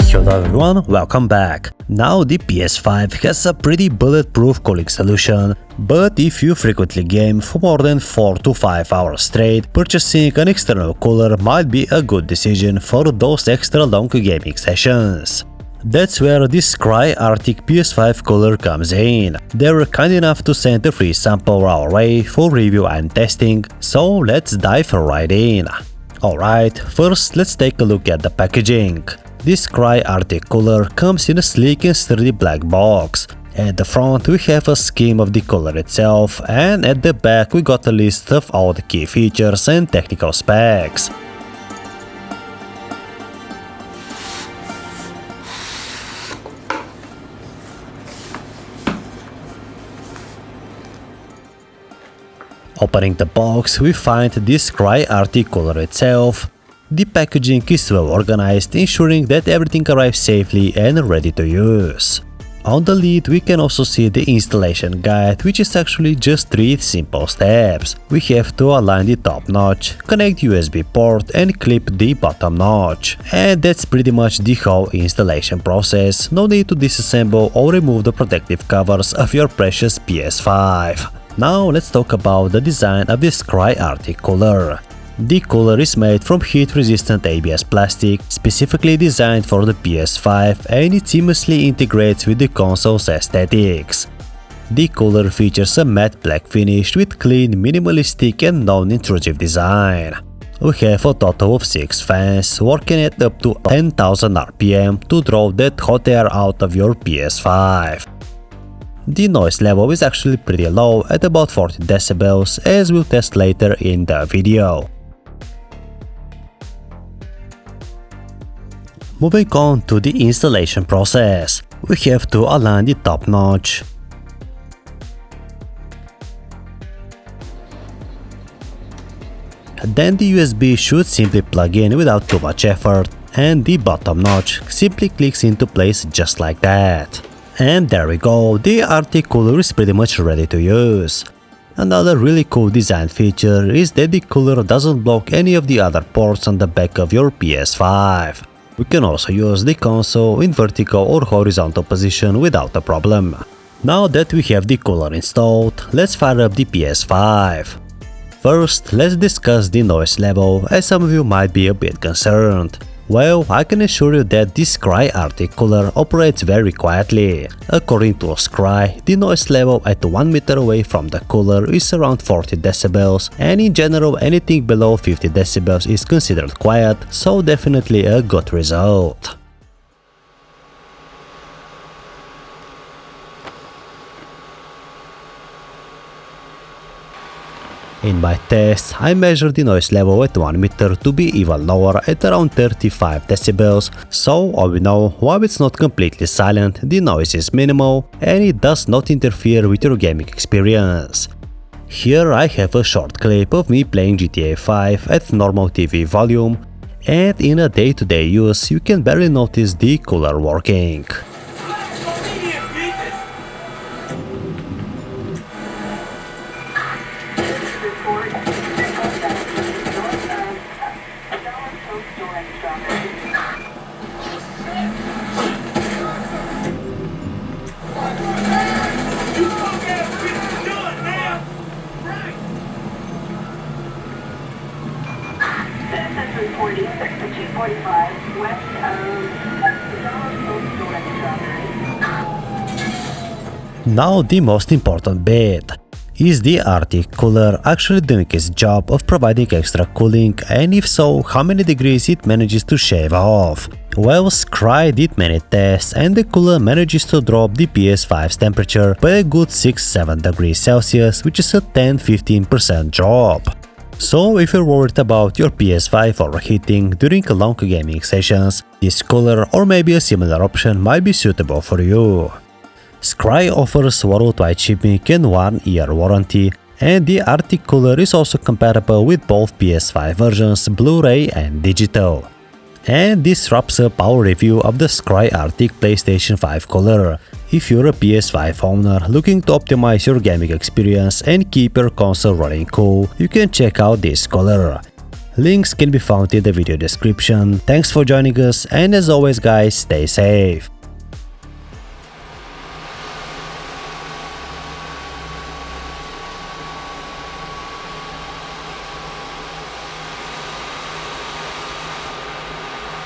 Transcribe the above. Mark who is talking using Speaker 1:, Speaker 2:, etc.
Speaker 1: Hello everyone, welcome back. Now the PS5 has a pretty bulletproof cooling solution, but if you frequently game for more than 4 to 5 hours straight, purchasing an external cooler might be a good decision for those extra long gaming sessions. That's where the SCRY Artic PS5 Cooler comes in. They were kind enough to send a free sample our way for review and testing, so let's dive right in. Alright, first let's take a look at the packaging. This SCRY Artic Cooler comes in a sleek and sturdy black box. At the front we have a scheme of the cooler itself, and at the back we got a list of all the key features and technical specs. Opening the box, we find this SCRY Artic Cooler itself. The packaging is well organized, ensuring that everything arrives safely and ready to use. On the lid we can also see the installation guide, which is actually just 3 simple steps. We have to align the top notch, connect USB port and clip the bottom notch. And that's pretty much the whole installation process. No need to disassemble or remove the protective covers of your precious PS5. Now let's talk about the design of the SCRY Artic Cooler. The cooler is made from heat-resistant ABS plastic, specifically designed for the PS5, and it seamlessly integrates with the console's aesthetics. The cooler features a matte black finish with clean, minimalistic and non-intrusive design. We have a total of 6 fans, working at up to 10,000 RPM to draw that hot air out of your PS5. The noise level is actually pretty low at about 40 decibels, as we'll test later in the video. Moving on to the installation process, we have to align the top notch. Then the USB should simply plug in without too much effort, and the bottom notch simply clicks into place just like that. And there we go, the Artic Cooler is pretty much ready to use. Another really cool design feature is that the cooler doesn't block any of the other ports on the back of your PS5. We can also use the console in vertical or horizontal position without a problem. Now that we have the cooler installed, let's fire up the PS5. First, let's discuss the noise level, as some of you might be a bit concerned. Well, I can assure you that this SCRY Artic Cooler operates very quietly. According to SCRY, the noise level at 1 meter away from the cooler is around 40 decibels, and in general anything below 50 decibels is considered quiet, so definitely a good result. In my test, I measured the noise level at 1 meter to be even lower at around 35 decibels, so all we know, while it's not completely silent, the noise is minimal and it does not interfere with your gaming experience. Here I have a short clip of me playing GTA 5 at normal TV volume, and in a day-to-day use you can barely notice the cooler working. Now the most important bit. Is the Artic Cooler actually doing its job of providing extra cooling, and if so, how many degrees it manages to shave off? Well, SCRY did many tests and the cooler manages to drop the PS5's temperature by a good 6-7 degrees Celsius, which is a 10-15% drop. So if you're worried about your PS5 overheating during long gaming sessions, this cooler or maybe a similar option might be suitable for you. SCRY offers worldwide shipping and 1-year warranty, and the Artic Cooler is also compatible with both PS5 versions, Blu-ray and digital. And this wraps up our review of the SCRY Artic PlayStation 5 Cooler. If you're a PS5 owner looking to optimize your gaming experience and keep your console running cool, you can check out this cooler. Links can be found in the video description. Thanks for joining us, and as always guys, stay safe.